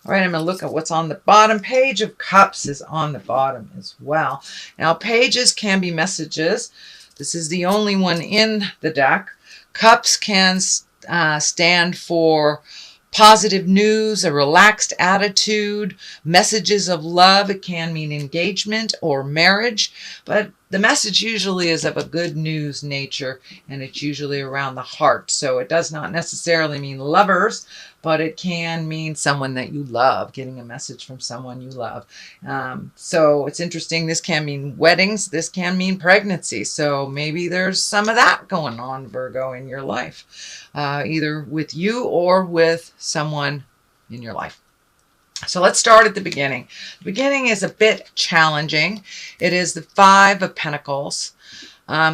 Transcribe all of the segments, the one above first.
All right, I'm going to look at what's on the bottom. Page of Cups is on the bottom as well. Now, pages can be messages. This is the only one in the deck. Cups can stand for positive news, a relaxed attitude, messages of love. It can mean engagement or marriage, but the message usually is of a good news nature, and it's usually around the heart. So it does not necessarily mean lovers, but it can mean someone that you love, getting a message from someone you love. So it's interesting. This can mean weddings. This can mean pregnancy. So maybe there's some of that going on, Virgo, in your life, either with you or with someone in your life. So let's start at the beginning. The beginning is a bit challenging. It is the Five of Pentacles.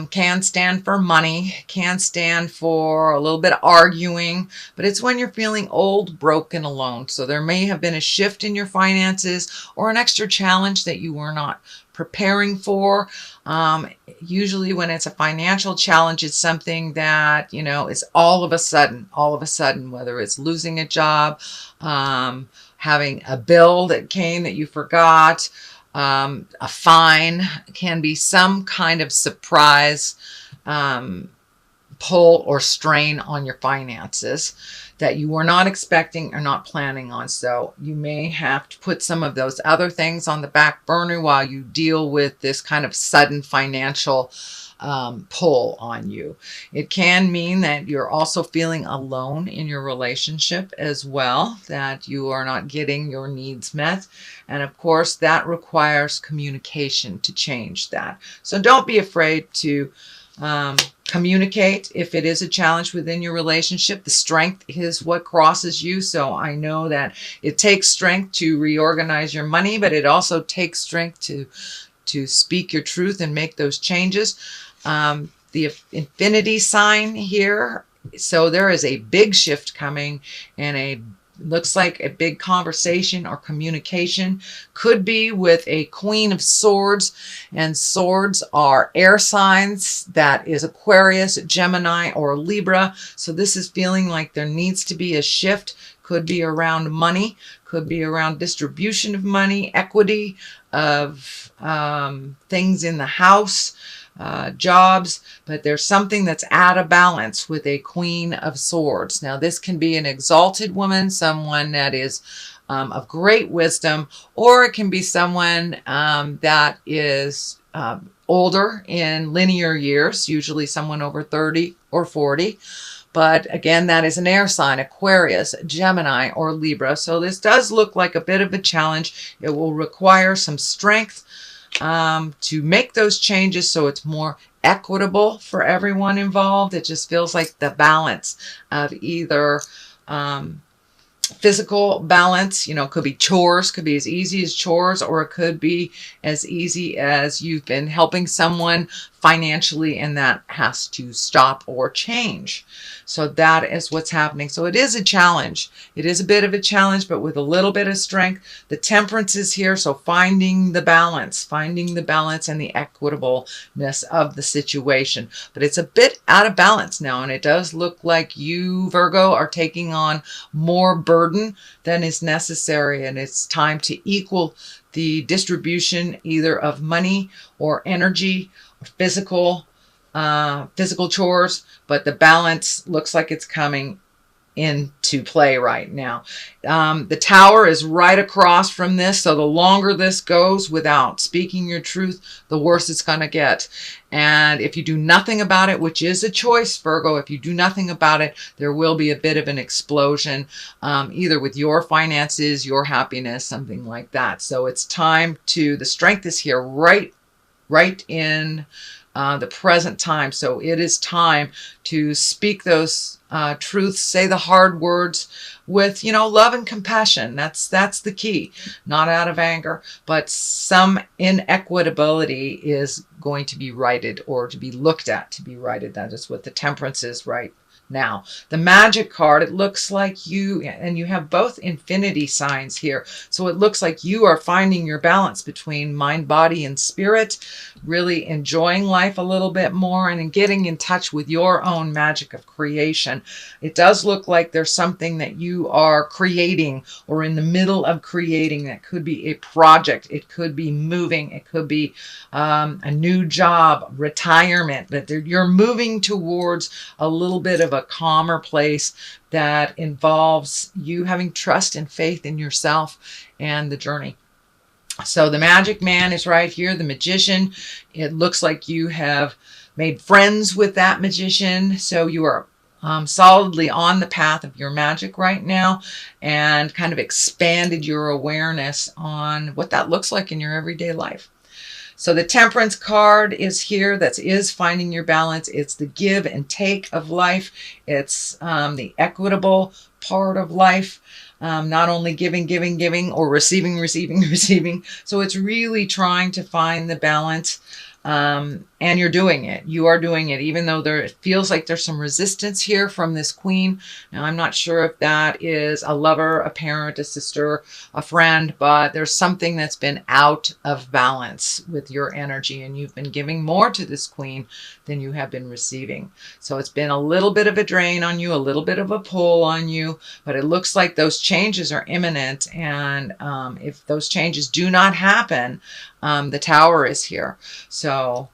Can stand for money, can stand for a little bit of arguing, but it's when you're feeling old, broken, alone. So there may have been a shift in your finances or an extra challenge that you were not preparing for. Usually when it's a financial challenge, it's something that, you know, is all of a sudden, whether it's losing a job, having a bill that came that you forgot, a fine, can be some kind of surprise pull or strain on your finances that you were not expecting or not planning on. So you may have to put some of those other things on the back burner while you deal with this kind of sudden financial pull on you. It can mean that you're also feeling alone in your relationship as well, that you are not getting your needs met. And of course, that requires communication to change that. So don't be afraid to communicate if it is a challenge within your relationship. The strength is what crosses you. So I know that it takes strength to reorganize your money, but it also takes strength to speak your truth and make those changes. The infinity sign here. So there is a big shift coming, and looks like a big conversation or communication. Could be with a Queen of Swords, and swords are air signs. That is Aquarius, Gemini, or Libra. So this is feeling like there needs to be a shift. Could be around money, could be around distribution of money, equity of things in the house, jobs, but there's something that's out of balance with a Queen of Swords. Now, this can be an exalted woman, someone that is of great wisdom, or it can be someone that is older in linear years, usually someone over 30 or 40. But again, that is an air sign, Aquarius, Gemini, or Libra. So this does look like a bit of a challenge. It will require some strength to make those changes so it's more equitable for everyone involved. It just feels like the balance of either physical balance, you know, could be chores, could be as easy as chores, or it could be as easy as you've been helping someone financially and that has to stop or change. So that is what's happening. So it is a challenge. It is a bit of a challenge, but with a little bit of strength. The temperance is here. So finding the balance and the equitableness of the situation. But it's a bit out of balance now. And it does look like you, Virgo, are taking on more burden than is necessary. And it's time to equal the distribution either of money or energy or physical chores, but the balance looks like it's coming into play right now. The Tower is right across from this, so the longer this goes without speaking your truth, the worse it's going to get. And if you do nothing about it, which is a choice, Virgo, if you do nothing about it, there will be a bit of an explosion, either with your finances, your happiness, something like that. So it's time the strength is here right in the present time. So it is time to speak those truths, say the hard words with, love and compassion. That's the key, not out of anger, but some inequitability is going to be righted or to be looked at to be righted. That is what the temperance is right now. The magic card, it looks like you, and you have both infinity signs here. So it looks like you are finding your balance between mind, body, and spirit, really enjoying life a little bit more and getting in touch with your own magic of creation. It does look like there's something that you are creating or in the middle of creating. That could be a project. It could be moving. It could be a new job, retirement, that you're moving towards a little bit of a calmer place that involves you having trust and faith in yourself and the journey. So the magic man is right here, the magician. It looks like you have made friends with that magician. So you are solidly on the path of your magic right now, and kind of expanded your awareness on what that looks like in your everyday life. So the Temperance card is here. That is finding your balance. It's the give and take of life. It's the equitable part of life. Not only giving, or receiving. So it's really trying to find the balance. And you're doing it. You are doing it, even though it feels like there's some resistance here from this queen. Now, I'm not sure if that is a lover, a parent, a sister, a friend, but there's something that's been out of balance with your energy, and you've been giving more to this queen than you have been receiving. So it's been a little bit of a drain on you, a little bit of a pull on you, but it looks like those changes are imminent. And if those changes do not happen, the Tower is here. So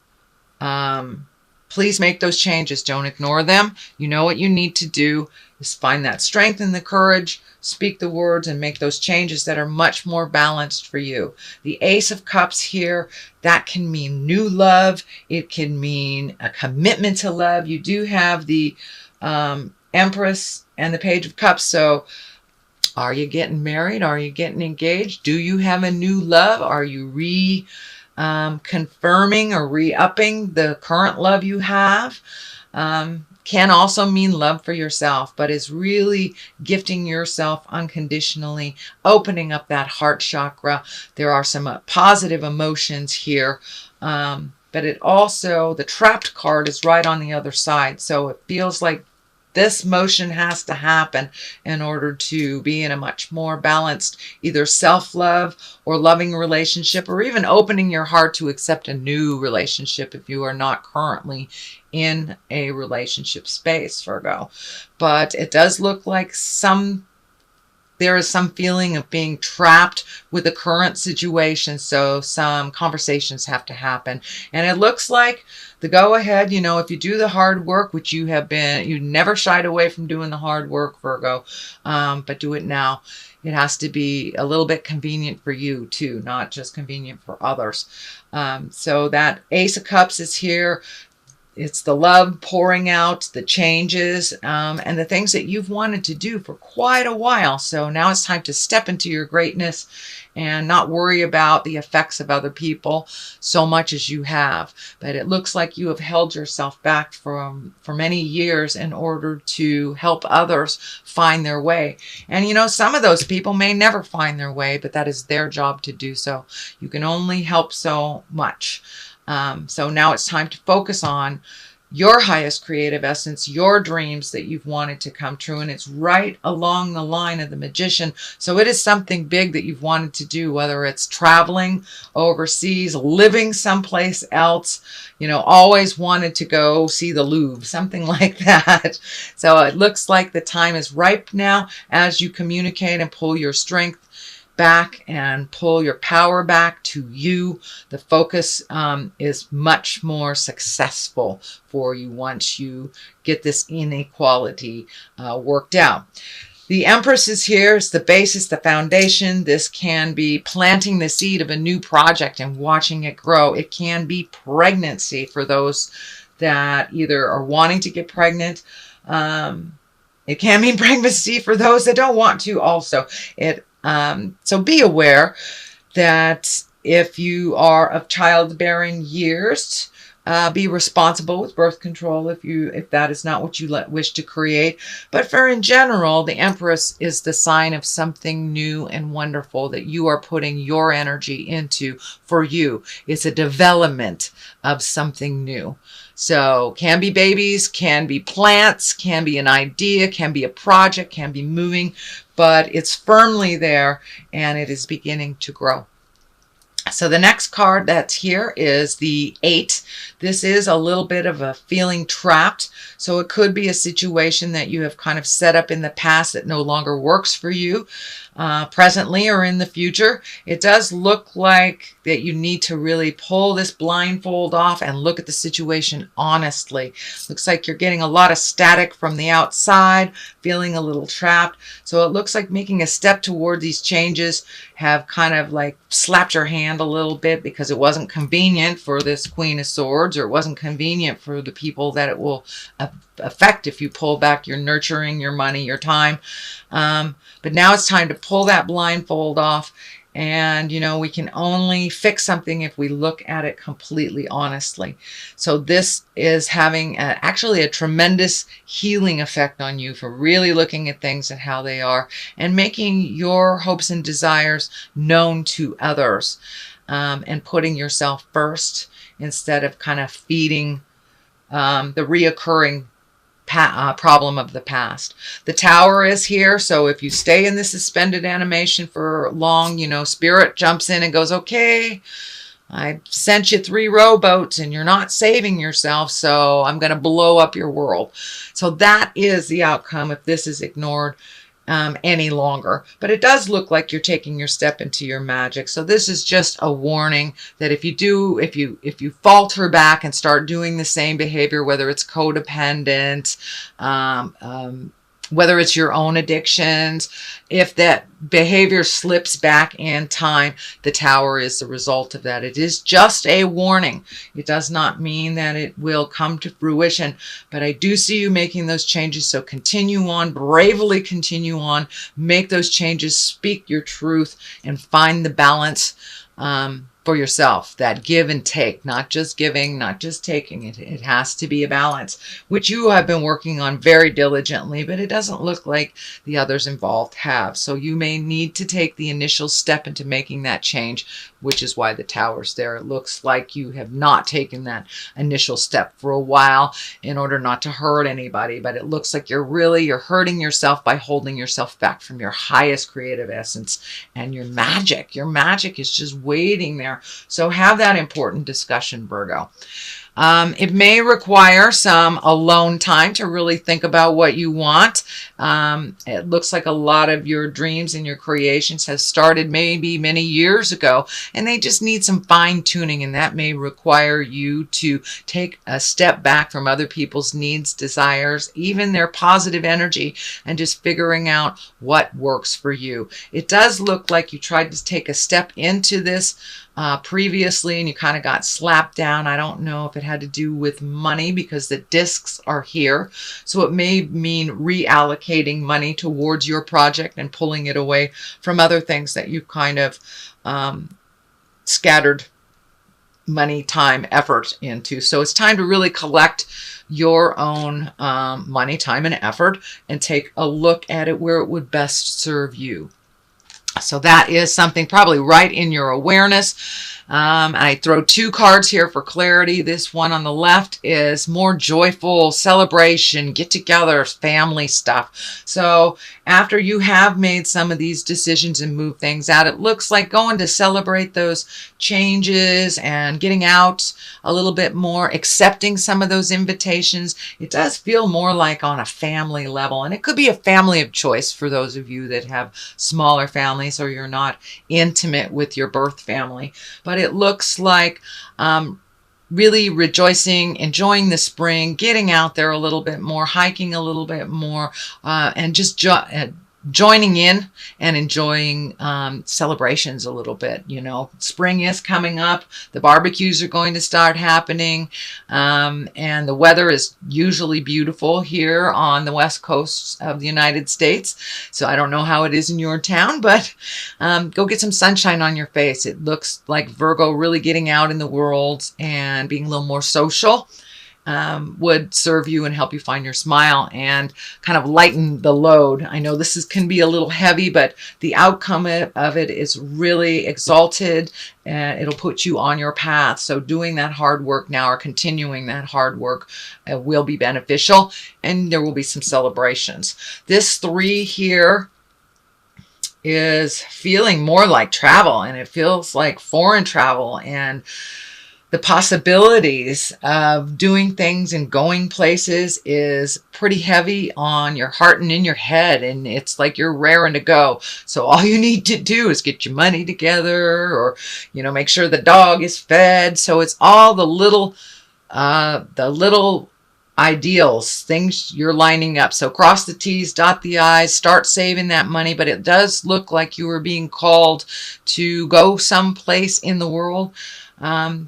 please make those changes. Don't ignore them. You know what you need to do is find that strength and the courage, speak the words, and make those changes that are much more balanced for you. The Ace of Cups here, that can mean new love. It can mean a commitment to love. You do have the Empress and the Page of Cups. So are you getting married? Are you getting engaged? Do you have a new love? Are you confirming or re-upping the current love you have? Can also mean love for yourself, but is really gifting yourself unconditionally, opening up that heart chakra. There are some positive emotions here, but it also, the Trapped card is right on the other side. So it feels like this motion has to happen in order to be in a much more balanced, either self-love or loving relationship, or even opening your heart to accept a new relationship if you are not currently in a relationship space, Virgo. But it does look like there is some feeling of being trapped with the current situation. So some conversations have to happen. And it looks like the go ahead, if you do the hard work, which you never shied away from doing the hard work, Virgo, but do it now. It has to be a little bit convenient for you too, not just convenient for others. So that Ace of Cups is here. It's the love pouring out, the changes, and the things that you've wanted to do for quite a while. So now it's time to step into your greatness and not worry about the effects of other people so much as you have. But it looks like you have held yourself back for many years in order to help others find their way. And some of those people may never find their way, but that is their job to do so. You can only help so much. So now it's time to focus on your highest creative essence, your dreams that you've wanted to come true. And it's right along the line of the Magician. So it is something big that you've wanted to do, whether it's traveling overseas, living someplace else, always wanted to go see the Louvre, something like that. So it looks like the time is ripe now as you communicate and pull your strength back and pull your power back to you. The focus is much more successful for you once you get this inequality worked out. The Empress is here. It's the basis, the foundation. This can be planting the seed of a new project and watching it grow. It can be pregnancy for those that either are wanting to get pregnant. It can mean pregnancy for those that don't want to also. So be aware that if you are of childbearing years, be responsible with birth control if that is not what you wish to create. But for in general, the Empress is the sign of something new and wonderful that you are putting your energy into for you. It's a development of something new. So can be babies, can be plants, can be an idea, can be a project, can be moving, but it's firmly there and it is beginning to grow. So the next card that's here is the 8. This is a little bit of a feeling trapped. So it could be a situation that you have kind of set up in the past that no longer works for you presently or in the future. It does look like that you need to really pull this blindfold off and look at the situation honestly. Looks like you're getting a lot of static from the outside, feeling a little trapped. So it looks like making a step toward these changes have kind of like slapped your hand a little bit because it wasn't convenient for this Queen of Swords, or it wasn't convenient for the people that it will affect if you pull back your nurturing, your money, your time. But now it's time to pull that blindfold off. And, you know, we can only fix something if we look at it completely honestly. So this is having actually a tremendous healing effect on you for really looking at things and how they are and making your hopes and desires known to others, and putting yourself first instead of kind of feeding the reoccurring problem of the past. The Tower is here, so if you stay in the suspended animation for long, you know, Spirit jumps in and goes, okay, I sent you 3 rowboats and you're not saving yourself, so I'm going to blow up your world. So that is the outcome if this is ignored any longer. But it does look like you're taking your step into your magic. So this is just a warning that if you falter back and start doing the same behavior, whether it's codependent, whether it's your own addictions, if that behavior slips back in time, the Tower is the result of that. It is just a warning. It does not mean that it will come to fruition, but I do see you making those changes. So continue on, bravely continue on, make those changes, speak your truth, and find the balance for yourself, that give and take, not just giving, not just taking. It has to be a balance, which you have been working on very diligently, but it doesn't look like the others involved have. So you may need to take the initial step into making that change, which is why the Tower's there. It looks like you have not taken that initial step for a while in order not to hurt anybody, but it looks like you're hurting yourself by holding yourself back from your highest creative essence and your magic. Your magic is just waiting there. So have that important discussion, Virgo. It may require some alone time to really think about what you want. It looks like a lot of your dreams and your creations have started maybe many years ago, and they just need some fine tuning, and that may require you to take a step back from other people's needs, desires, even their positive energy, and just figuring out what works for you. It does look like you tried to take a step into this previously and you kind of got slapped down. I don't know if it had to do with money because the discs are here. So it may mean reallocating money towards your project and pulling it away from other things that you've kind of scattered money, time, effort into. So it's time to really collect your own money, time, and effort and take a look at it where it would best serve you. So that is something probably right in your awareness. I throw 2 cards here for clarity. This one on the left is more joyful celebration, get together, family stuff. So after you have made some of these decisions and moved things out, it looks like going to celebrate those changes and getting out a little bit more, accepting some of those invitations. It does feel more like on a family level, and it could be a family of choice for those of you that have smaller families or you're not intimate with your birth family. But it looks like really rejoicing, enjoying the spring, getting out there a little bit more, hiking a little bit more, and just joining in and enjoying celebrations a little bit. You know, spring is coming up. The barbecues are going to start happening. And the weather is usually beautiful here on the west coast of the United States. So I don't know how it is in your town, but go get some sunshine on your face. It looks like Virgo really getting out in the world and being a little more social would serve you and help you find your smile and kind of lighten the load. I know this can be a little heavy, but the outcome of it is really exalted and it'll put you on your path. So doing that hard work now, or continuing that hard work, will be beneficial, and there will be some celebrations. This 3 here is feeling more like travel, and it feels like foreign travel, and the possibilities of doing things and going places is pretty heavy on your heart and in your head, and it's like you're raring to go. So all you need to do is get your money together, or make sure the dog is fed. So it's all the little ideals, things you're lining up. So cross the T's, dot the I's, start saving that money. But it does look like you are being called to go someplace in the world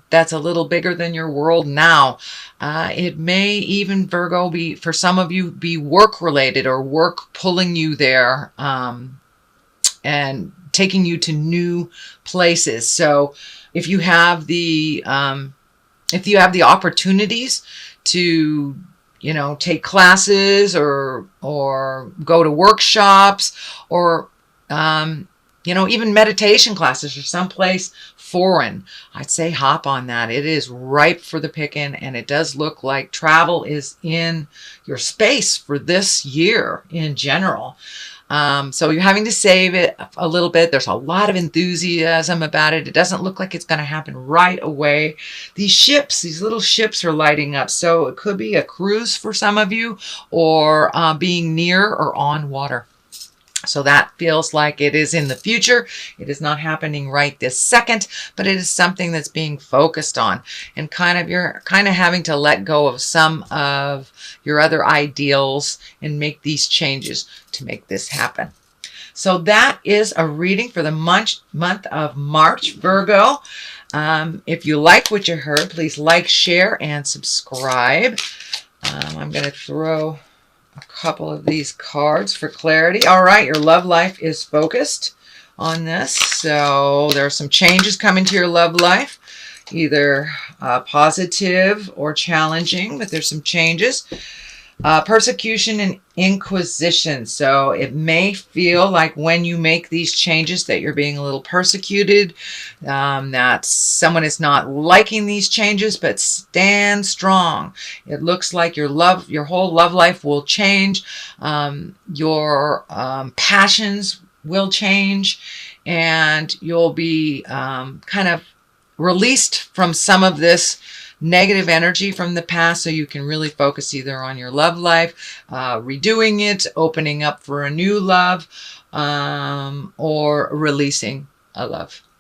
that's a little bigger than your world now. It may even, Virgo, be, for some of you, be work related, or work pulling you there and taking you to new places. So if you have the opportunities to take classes or go to workshops, or even meditation classes, or someplace foreign, I'd say hop on that. It is ripe for the picking, and it does look like travel is in your space for this year in general. So you're having to save it a little bit. There's a lot of enthusiasm about it. It doesn't look like it's going to happen right away. These little ships are lighting up. So it could be a cruise for some of you, or being near or on water. So that feels like it is in the future. It is not happening right this second, but it is something that's being focused on, and you're kind of having to let go of some of your other ideals and make these changes to make this happen. So that is a reading for the month of March, Virgo. If you like what you heard, please like, share, and subscribe. I'm going to throw a couple of these cards for clarity. All right, your love life is focused on this. So there are some changes coming to your love life, either positive or challenging, but there's some changes. Persecution and inquisition. So it may feel like when you make these changes that you're being a little persecuted, that someone is not liking these changes, but stand strong. It looks like your whole love life will change. Your passions will change, and you'll be kind of released from some of this negative energy from the past, so you can really focus either on your love life, redoing it, opening up for a new love, or releasing a love.